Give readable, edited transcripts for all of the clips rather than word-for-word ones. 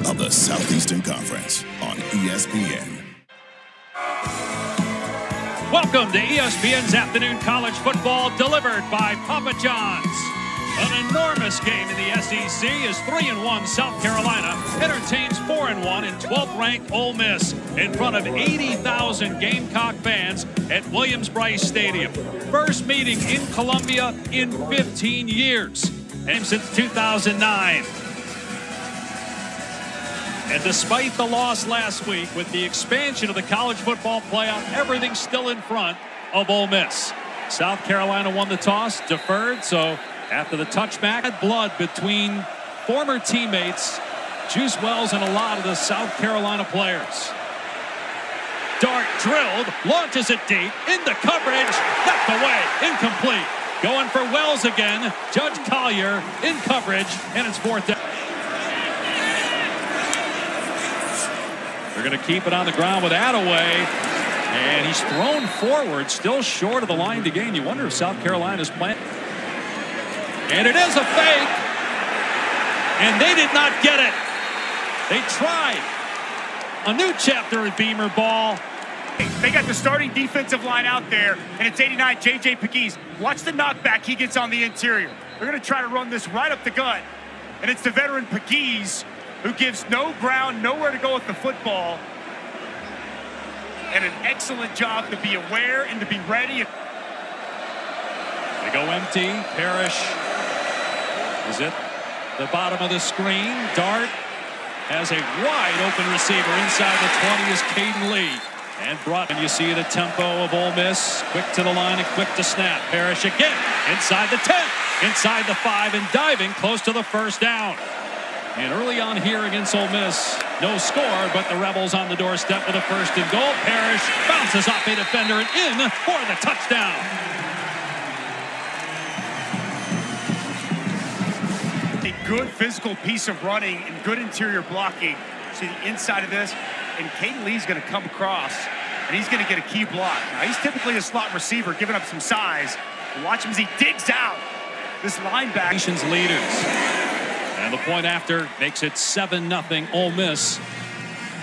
of the Southeastern Conference on ESPN. Welcome to ESPN's Afternoon College Football, delivered by Papa John's. An enormous game in the SEC as 3-1 South Carolina entertains 4-1 and 12th-ranked Ole Miss in front of 80,000 Gamecock fans at Williams-Brice Stadium. First meeting in Columbia in 15 years, and since 2009. And despite the loss last week, with the expansion of the college football playoff, everything's still in front of Ole Miss. South Carolina won the toss, deferred, so after the touchback, had blood between former teammates Juice Wells and a lot of the South Carolina players. Dart drilled, launches it deep, into coverage, knocked away, incomplete. Going for Wells again, Judge Collier in coverage, and it's fourth down. They're going to keep it on the ground with Attaway, and he's thrown forward, still short of the line to gain. You wonder if South Carolina's playing. And it is a fake, and they did not get it. They tried. A new chapter at Beamer ball. They got the starting defensive line out there, and it's 89 J.J. Pegues. Watch the knockback he gets on the interior. They're going to try to run this right up the gut, and it's the veteran Pegues who gives no ground, nowhere to go with the football, and an excellent job to be aware and to be ready. They go empty. Parrish is at the bottom of the screen. Dart has a wide open receiver inside the 20 is Caden Lee. And brought, and you see the tempo of Ole Miss. Quick to the line and quick to snap. Parrish again inside the 10, inside the 5, and diving close to the first down. And early on here against Ole Miss, no score, but the Rebels on the doorstep with a first and goal. Parrish bounces off a defender and in for the touchdown. A good physical piece of running and good interior blocking. See the inside of this, and Caden Lee's going to come across, and he's going to get a key block. Now, he's typically a slot receiver, giving up some size. Watch him as he digs out this linebacker. Nation's leaders. And the point after makes it 7-0 Ole Miss.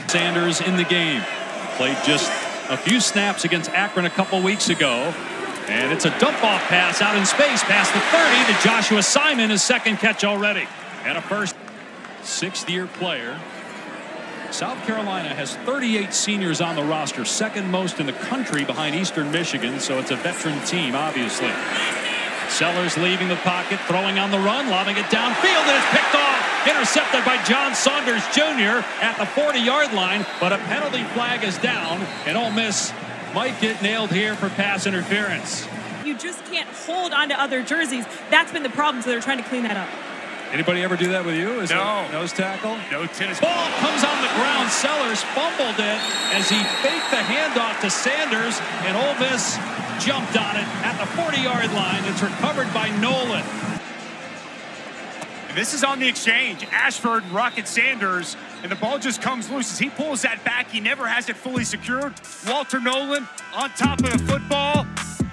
Sanders in the game. Played just a few snaps against Akron a couple weeks ago. And it's a dump-off pass out in space past the 30 to Joshua Simon, his second catch already. And a first sixth-year player. South Carolina has 38 seniors on the roster, second most in the country behind Eastern Michigan, so it's a veteran team, obviously. Sellers leaving the pocket, throwing on the run, lobbing it downfield, and it's picked off. Intercepted by John Saunders Jr. at the 40-yard line, but a penalty flag is down, and Ole Miss might get nailed here for pass interference. You just can't hold onto other jerseys. That's been the problem, so they're trying to clean that up. Anybody ever do that with you? Is No. Nose tackle? No tennis. Ball comes on the ground. Sellers fumbled it as he faked the handoff to Sanders, and Ole Miss jumped on it at the 40-yard line. It's recovered by Nolan. And this is on the exchange. Ashford and Rocket Sanders, and the ball just comes loose. As he pulls that back, he never has it fully secured. Walter Nolan on top of the football.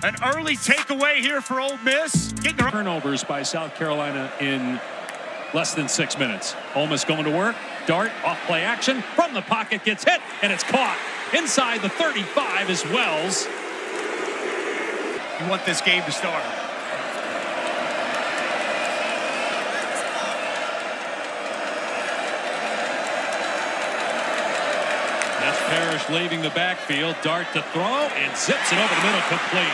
An early takeaway here for Ole Miss. Turnovers by South Carolina in less than 6 minutes. Ole Miss going to work. Dart, off play action. From the pocket, gets hit, and it's caught. Inside the 35 is Wells. You want this game to start. That's Parrish leaving the backfield. Dart to throw, and zips it over the middle, complete.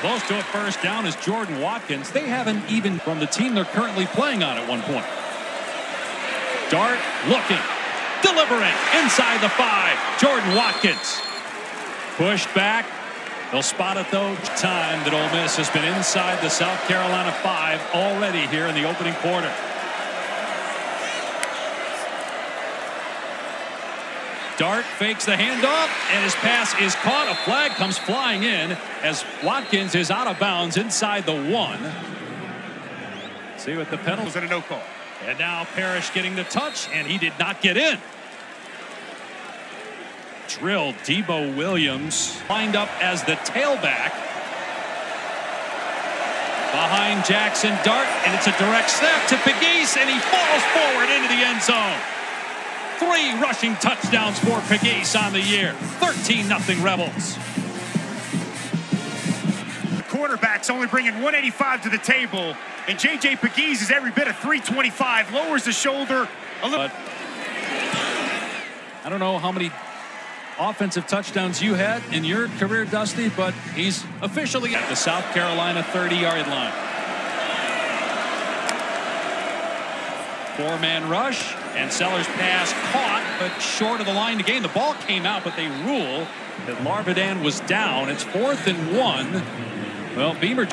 Close to a first down is Jordan Watkins. They haven't even from the team they're currently playing on at one point. Dart looking, delivering inside the 5. Jordan Watkins pushed back. They'll spot it though. Time that Ole Miss has been inside the South Carolina 5 already here in the opening quarter. Dart fakes the handoff, and his pass is caught. A flag comes flying in as Watkins is out of bounds inside the 1. See what the penalty Was it a no call? And now Parrish getting the touch, and he did not get in. Drilled. Debo Williams lined up as the tailback behind Jackson Dart, and it's a direct snap to Pegues, and he falls forward into the end zone. 3 rushing touchdowns for Pegues on the year. 13-0 Rebels. The quarterback's only bringing 185 to the table, and J.J. Pegues is every bit of 325. Lowers the shoulder a little. I don't know how many offensive touchdowns you had in your career, Dusty, but he's officially at the South Carolina 30-yard line. 4-man rush, and Sellers' pass caught, but short of the line to gain. The ball came out, but they rule that Larvidan was down. It's 4th and 1. Well, Beamer.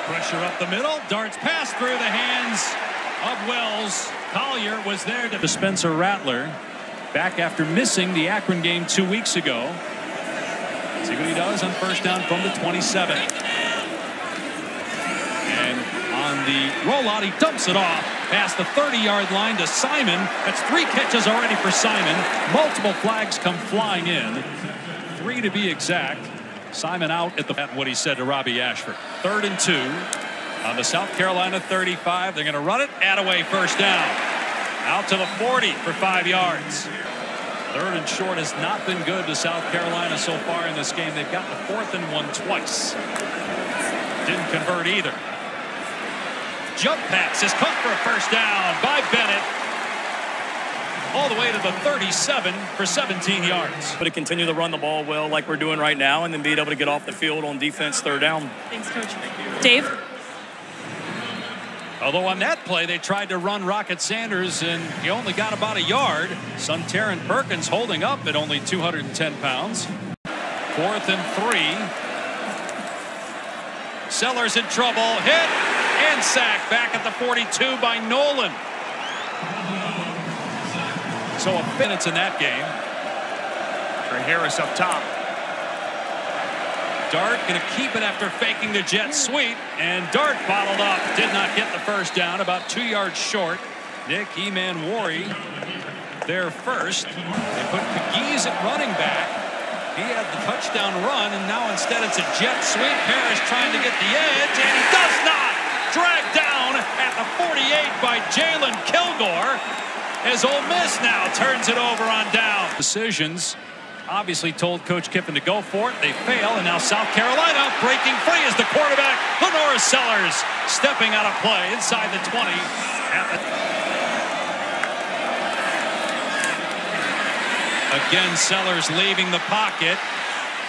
Pressure up the middle. Darts pass through the hands of Wells. Collier was there to Spencer Rattler, back after missing the Akron game 2 weeks ago. See what he does on first down from the 27. And on the rollout, he dumps it off past the 30-yard line to Simon. That's 3 catches already for Simon. Multiple flags come flying in. 3 to be exact. Simon out at what he said to Robbie Ashford. 3rd and 2 on the South Carolina 35. They're going to run it. Attaway first down. Out to the 40 for 5 yards. 3rd and short has not been good to South Carolina so far in this game. They've gotten the 4th and 1 twice. Didn't convert either. Jump pass is caught for a first down by Bennett. All the way to the 37 for 17 yards. But to continue to run the ball well like we're doing right now, and then being able to get off the field on defense 3rd down. Thanks, Coach. Dave? Although on that play, they tried to run Rocket Sanders, and he only got about a yard. Suntaran Perkins holding up at only 210 pounds. 4th and 3. Sellers in trouble. Hit and sacked back at the 42 by Nolan. So a minutes in that game. Trey Harris up top. Dart going to keep it after faking the jet sweep, and Dart bottled up. Did not get the first down, about 2 yards short. Nick Emanwari there first. They put Pegues at running back. He had the touchdown run, and now instead it's a jet sweep. Parrish trying to get the edge, and he does not. Dragged down at the 48 by Jalen Kilgore, as Ole Miss now turns it over on down. Decisions obviously told Coach Kiffin to go for it. They fail, and now South Carolina breaking free as the quarterback, Lenora Sellers, stepping out of play inside the 20. Again, Sellers leaving the pocket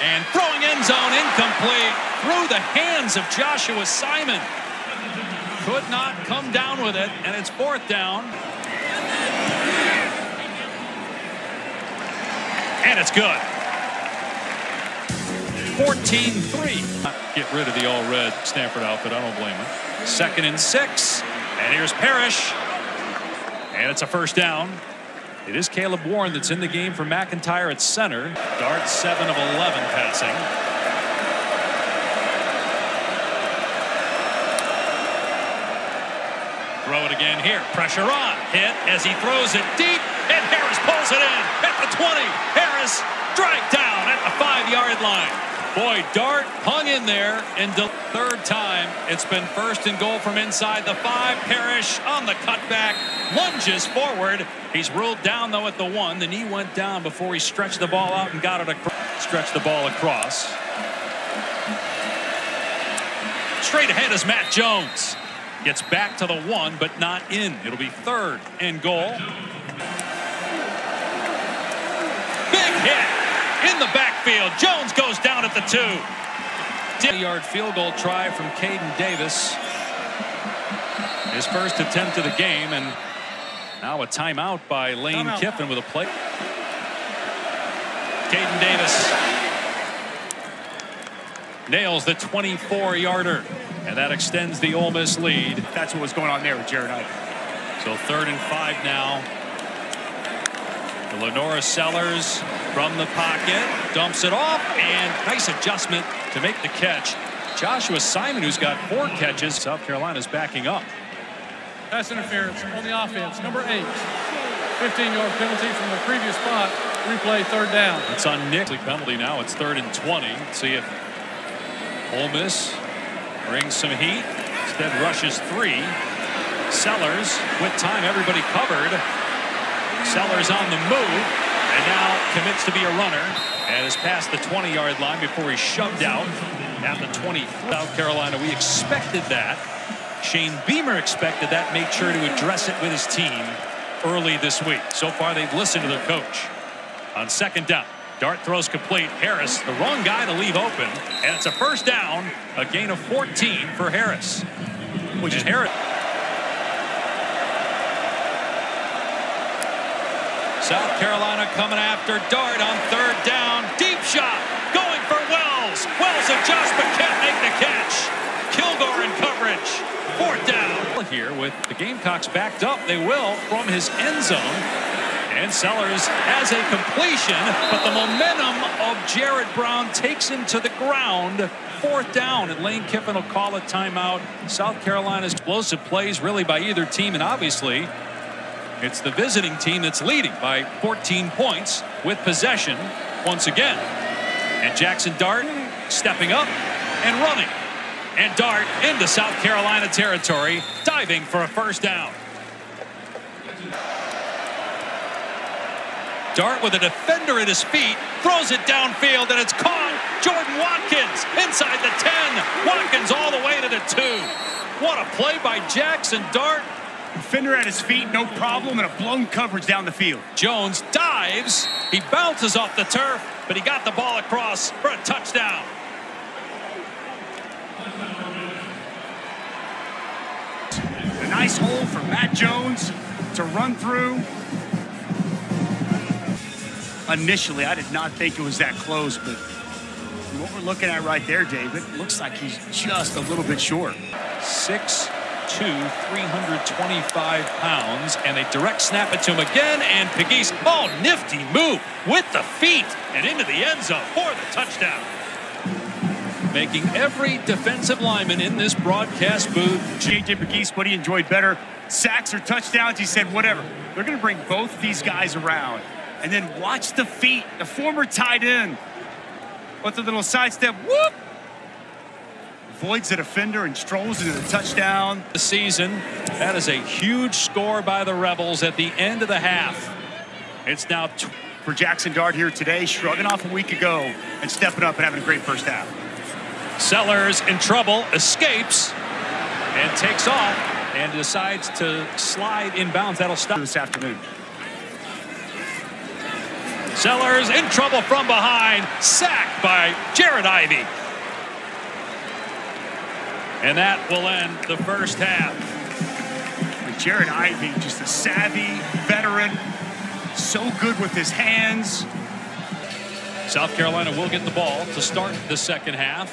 and throwing end zone incomplete through the hands of Joshua Simon. Could not come down with it, and it's 4th down. And it's good. 14-3. Get rid of the all-red Stanford outfit. I don't blame him. 2nd and 6. And here's Parrish. And it's a first down. It is Caleb Warren that's in the game for McIntyre at center. Dart 7 of 11 passing. Throw it again here. Pressure on. Hit as he throws it deep. And Harris pulls it in at the 20. Harris dragged down at the 5-yard line. Boy, Dart hung in there, and the 3rd time it's been 1st and goal from inside the 5. Parrish on the cutback, lunges forward. He's ruled down though at the 1. The knee went down before he stretched the ball out and got it across. Stretched the ball across. Straight ahead is Matt Jones. Gets back to the 1, but not in. It'll be 3rd and goal. Big hit in the backfield. Jones goes down at the 2. 10-yard field goal try from Caden Davis. His first attempt of the game, and now a timeout by Lane Kiffin with a play. Caden Davis nails the 24-yarder, and that extends the Ole Miss lead. That's what was going on there with Jared Ivey. So 3rd and 5 now. Lenora Sellers from the pocket, dumps it off, and nice adjustment to make the catch. Joshua Simon, who's got 4 catches. South Carolina's backing up. Pass interference on the offense, number 8. 15-yard penalty from the previous spot. Replay 3rd down. It's on Nick. Penalty now. It's 3rd and 20. See if Ole Miss brings some heat. Instead rushes 3. Sellers with time, everybody covered. Sellers on the move and now commits to be a runner and is past the 20-yard line before he's shoved out at the 20. South Carolina, we expected that. Shane Beamer expected that, made sure to address it with his team early this week. So far, they've listened to their coach. On second down, Dart throws complete. Harris, the wrong guy to leave open, and it's a first down, a gain of 14 for Harris. Which is Harris. South Carolina coming after Dart on third down. Deep shot, going for Wells. Wells adjusts but can't make the catch. Kilgore in coverage. Fourth down. Here with the Gamecocks backed up, they will from his end zone. And Sellers has a completion, but the momentum of Jared Brown takes him to the ground. Fourth down, and Lane Kiffin will call a timeout. South Carolina's explosive plays really by either team, and obviously it's the visiting team that's leading by 14 points with possession once again. And Jackson Dart stepping up and running. And Dart into South Carolina territory, diving for a first down. Dart with a defender at his feet, throws it downfield, and it's caught. Jordan Watkins inside the 10. Watkins all the way to the 2. What a play by Jackson Dart. Defender at his feet, no problem, and a blown coverage down the field. Jones dives. He bounces off the turf, but he got the ball across for a touchdown. A nice hole for Matt Jones to run through. Initially, I did not think it was that close, but what we're looking at right there, David, looks like he's just a little bit short. 6'2", 325 pounds, and they direct snap it to him again, and Pegues, oh, nifty move with the feet and into the end zone for the touchdown. Making every defensive lineman in this broadcast booth. J.J. Pegues, what he enjoyed better, sacks or touchdowns, he said whatever. They're going to bring both these guys around. And then watch the feet, the former tight end. With the little sidestep, whoop! Avoids the defender and strolls into the touchdown. The season, that is a huge score by the Rebels at the end of the half. It's now for Jackson Dart here today, shrugging off a week ago and stepping up and having a great first half. Sellers in trouble, escapes, and takes off, and decides to slide inbounds. That'll stop this afternoon. Sellers in trouble from behind, sacked by Jared Ivey. And that will end the first half. With Jared Ivey, just a savvy veteran, so good with his hands. South Carolina will get the ball to start the second half.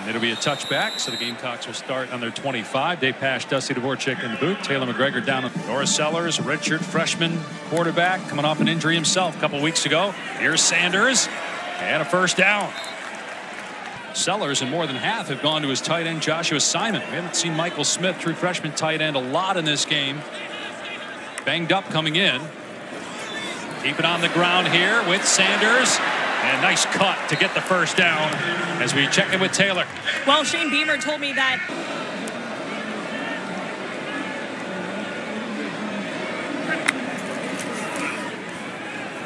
And it'll be a touchback, so the Gamecocks will start on their 25. Dave Pasch, Dusty Dvorak in the boot. Taylor McGregor down. Norris Sellers, redshirt freshman quarterback, coming off an injury himself a couple weeks ago. Here's Sanders, and a first down. Sellers and more than half have gone to his tight end, Joshua Simon. We haven't seen Michael Smith, true freshman tight end, a lot in this game. Banged up coming in. Keep it on the ground here with Sanders. And nice cut to get the first down as we check in with Taylor. Well, Shane Beamer told me that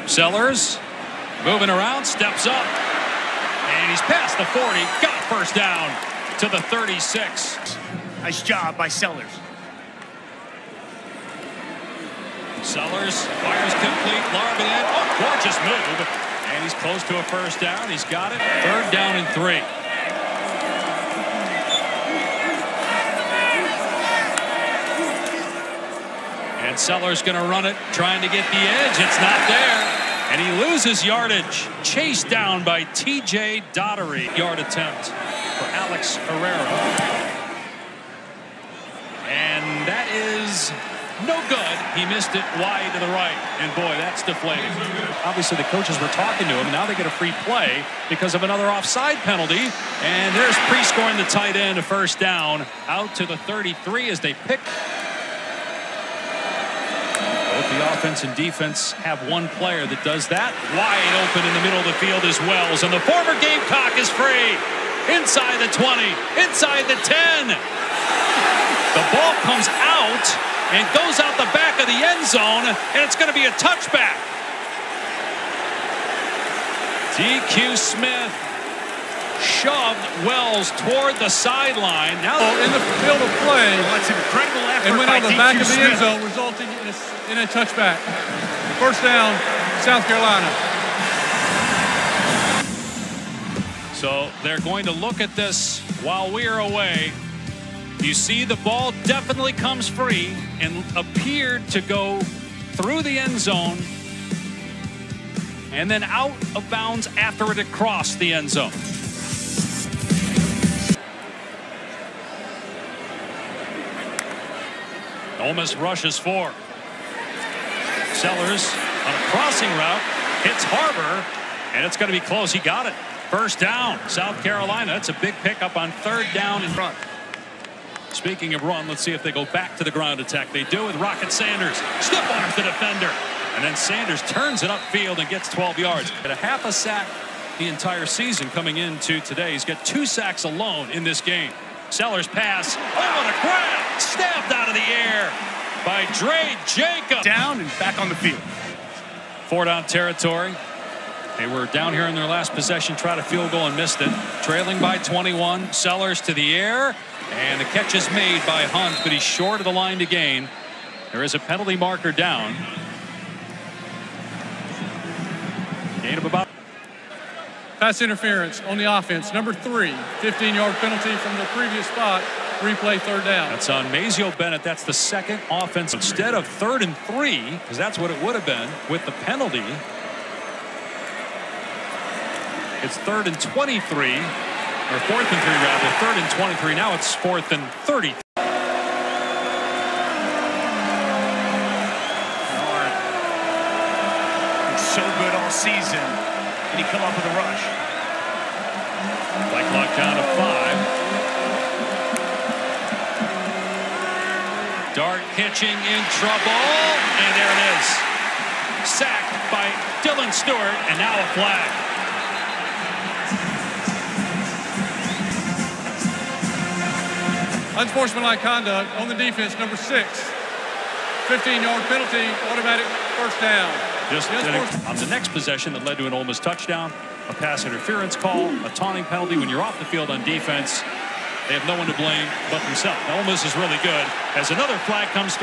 Sellers moving around, steps up, and he's past the 40, got first down to the 36. Nice job by Sellers. Sellers fires complete, Larvin in. Oh, gorgeous move. And he's close to a first down. He's got it. Third down and 3. And Sellers going to run it, trying to get the edge. It's not there. And he loses yardage. Chased down by T.J. Daugherty. Yard attempt for Alex Herrera. And that is no good. He missed it wide to the right. And boy, that's deflating. Obviously, the coaches were talking to him. And now they get a free play because of another offside penalty. And there's pre-scoring the tight end, a first down out to the 33 as they pick. Both the offense and defense have one player that does that. Wide open in the middle of the field is Wells. And the former Gamecock is free. Inside the 20, inside the 10. and goes out the back of the end zone, and it's going to be a touchback. DQ Smith shoved Wells toward the sideline. Now in the field of play. Well, it's an incredible effort and went by on the DQ back of the end Smith. zone, resulting in a touchback. First down, South Carolina. So they're going to look at this while we are away. You see the ball definitely comes free and appeared to go through the end zone and then out of bounds after it had crossed the end zone. Ole Miss rushes 4. Sellers on a crossing route hits Harbor, and it's going to be close. He got it. First down, South Carolina. It's a big pickup on third down in front. Speaking of run, let's see if they go back to the ground attack. They do with Rocket Sanders. Stiff arms the defender. And then Sanders turns it upfield and gets 12 yards. At a half a sack the entire season coming into today. He's got 2 sacks alone in this game. Sellers pass. Oh, and a grab. Stabbed out of the air by Dre Jacob. Down and back on the field. 4-down territory. They were down here in their last possession, tried a field goal and missed it. Trailing by 21. Sellers to the air. And the catch is made by Hunt, but he's short of the line to gain. There is a penalty marker down. Gain of about. Pass interference on the offense. Number 3, 15-yard penalty from the previous spot. Replay third down. That's on Mazio Bennett. That's the second offense. Instead of 3rd and 3, because that's what it would have been with the penalty, it's 3rd and 23. Or 4th and 3 rather. 3rd and 23. Now it's 4th and 30. He's so good all season. And he come up with a rush. Play clock down to 5. Dart pitching in trouble. And there it is. Sacked by Dylan Stewart. And now a flag. Unsportsmanlike conduct on the defense, number 6. 15-yard penalty, automatic first down. Just on the next possession that led to an Ole Miss touchdown, a pass interference call, a taunting penalty. When you're off the field on defense, they have no one to blame but themselves. Now, Ole Miss is really good as another flag comes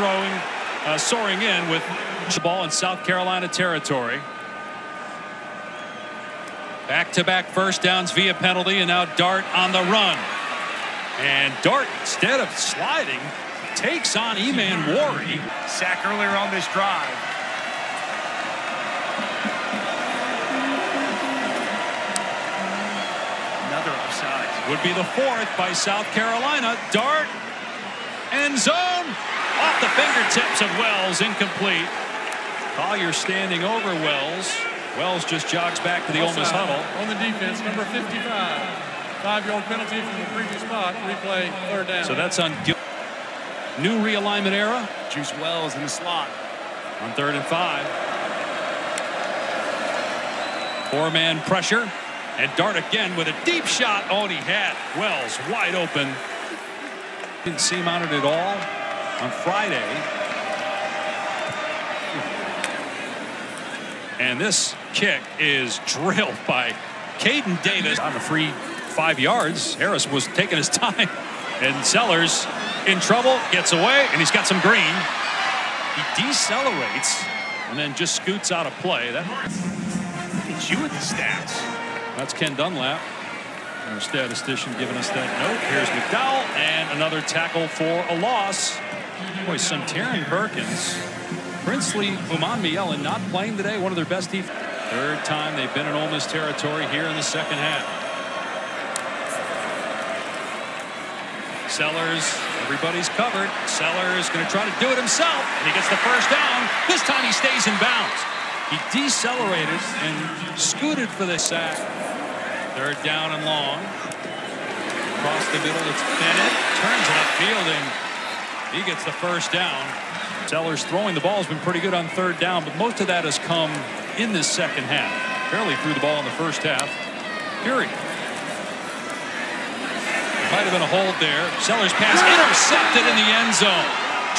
soaring in with the ball in South Carolina territory. Back-to-back first downs via penalty, and now Dart on the run. And Dart, instead of sliding, takes on Eman Worry. Sack earlier on this drive. Another offside. Would be the 4th by South Carolina. Dart, end zone, off the fingertips of Wells, incomplete. Collier standing over Wells. Wells just jogs back to the Ole Miss huddle. On the defense, number 55. 5-yard penalty from the previous spot. Replay third down. So that's on new realignment era. Juice Wells in the slot. On 3rd and 5. 4-man pressure. And Dart again with a deep shot. Oh, and he had Wells wide open. Didn't see him on it at all on Friday. And this kick is drilled by Caden Davis on the free 5 yards. Harris was taking his time, and Sellers in trouble, gets away, and he's got some green. He decelerates and then just scoots out of play. It's you with the stats. That's Ken Dunlap, our statistician, giving us that note. Here's McDowell, and another tackle for a loss. Boy, some Taron Perkins. Princely Umanmielen not playing today. One of their best defense. 3rd time they've been in Ole Miss territory here in the second half. Sellers, everybody's covered. Sellers going to try to do it himself, and he gets the first down. This time he stays in bounds. He decelerated and scooted for the sack. 3rd down and long. Across the middle, it's Bennett. Turns it upfield, and he gets the first down. Sellers throwing the ball has been pretty good on 3rd down, but most of that has come in this second half. Barely threw the ball in the first half. Period. Might have been a hold there. Sellers pass intercepted in the end zone.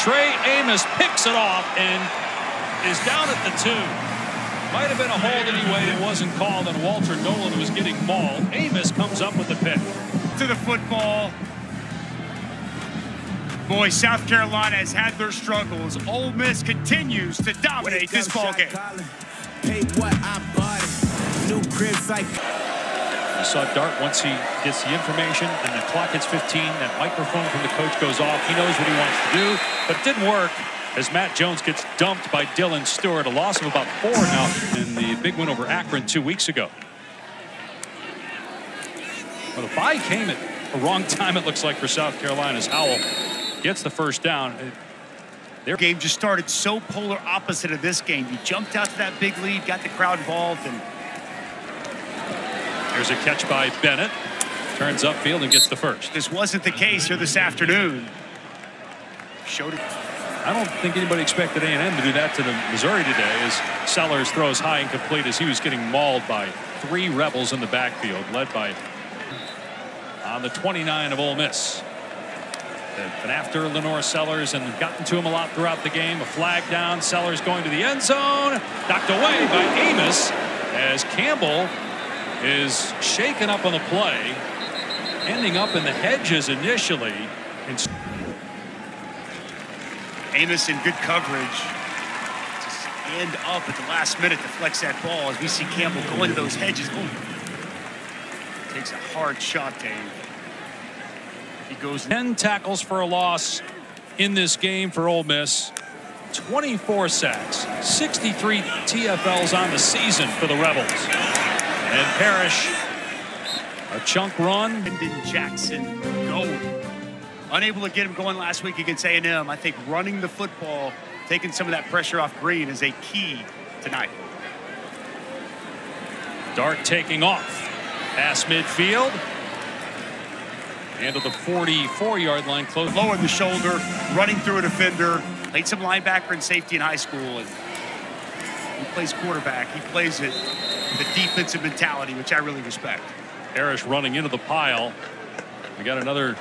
Trey Amos picks it off and is down at the 2. Might have been a hold anyway. It wasn't called, and Walter Nolan was getting mauled. Amos comes up with the pick. To the football. Boy, South Carolina has had their struggles. Ole Miss continues to dominate this ball game. Pay what I bought it. New cribs like. You saw Dart once he gets the information and the clock hits 15. That microphone from the coach goes off. He knows what he wants to do, but it didn't work as Matt Jones gets dumped by Dylan Stewart. A loss of about 4 now in the big win over Akron 2 weeks ago. Well, the bye came at a wrong time, it looks like, for South Carolina's Howell gets the first down. Their game just started so polar opposite of this game. You jumped out to that big lead, got the crowd involved, and there's a catch by Bennett. Turns upfield and gets the first. This wasn't the case here this afternoon. Showed it. I don't think anybody expected A&M to do that to the Missouri today as Sellers throws high and complete as he was getting mauled by 3 Rebels in the backfield, led by on the 29 of Ole Miss. They've been after Lenore Sellers and gotten to him a lot throughout the game. A flag down. Sellers going to the end zone. Knocked away by Amos as Campbell is shaken up on the play, ending up in the hedges initially. Amos in good coverage. Just end up at the last minute to flex that ball as we see Campbell go into those hedges. Ooh. Takes a hard shot, Dave. He goes 10 tackles for a loss in this game for Ole Miss. 24 sacks, 63 TFLs on the season for the Rebels. And Parrish, a chunk run. Lyndon Jackson going. Unable to get him going last week against A&M. I think running the football, taking some of that pressure off Green is a key tonight. Dart taking off. Pass midfield. And to the 44-yard line, close. Low in the shoulder, running through a defender. Played some linebacker and safety in high school. And he plays quarterback. He plays it with a defensive mentality, which I really respect. Parrish running into the pile. We got another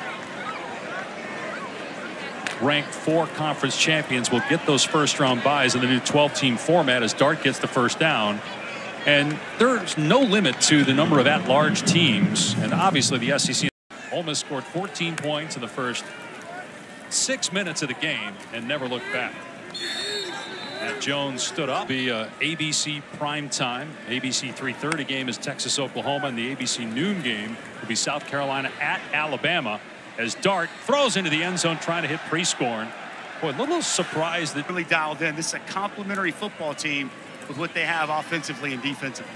ranked 4 conference champions will get those first-round buys in the new 12-team format as Dart gets the first down. And there's no limit to the number of at-large teams. And obviously the SEC. Ole Miss scored 14 points in the first 6 minutes of the game and never looked back. Matt Jones stood up. The ABC primetime, ABC 3:30 game is Texas Oklahoma, and the ABC noon game will be South Carolina at Alabama as Dart throws into the end zone trying to hit Prescorn. Boy, a little surprised that really dialed in. This is a complementary football team with what they have offensively and defensively.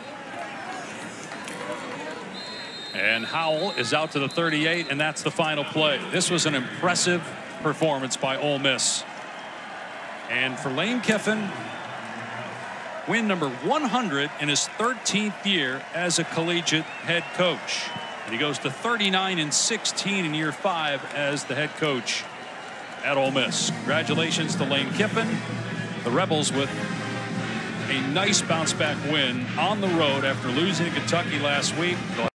And Howell is out to the 38, and that's the final play. This was an impressive performance by Ole Miss. And for Lane Kiffin, win number 100 in his 13th year as a collegiate head coach. And he goes to 39-16 in year 5 as the head coach at Ole Miss. Congratulations to Lane Kiffin. The Rebels with a nice bounce back win on the road after losing to Kentucky last week.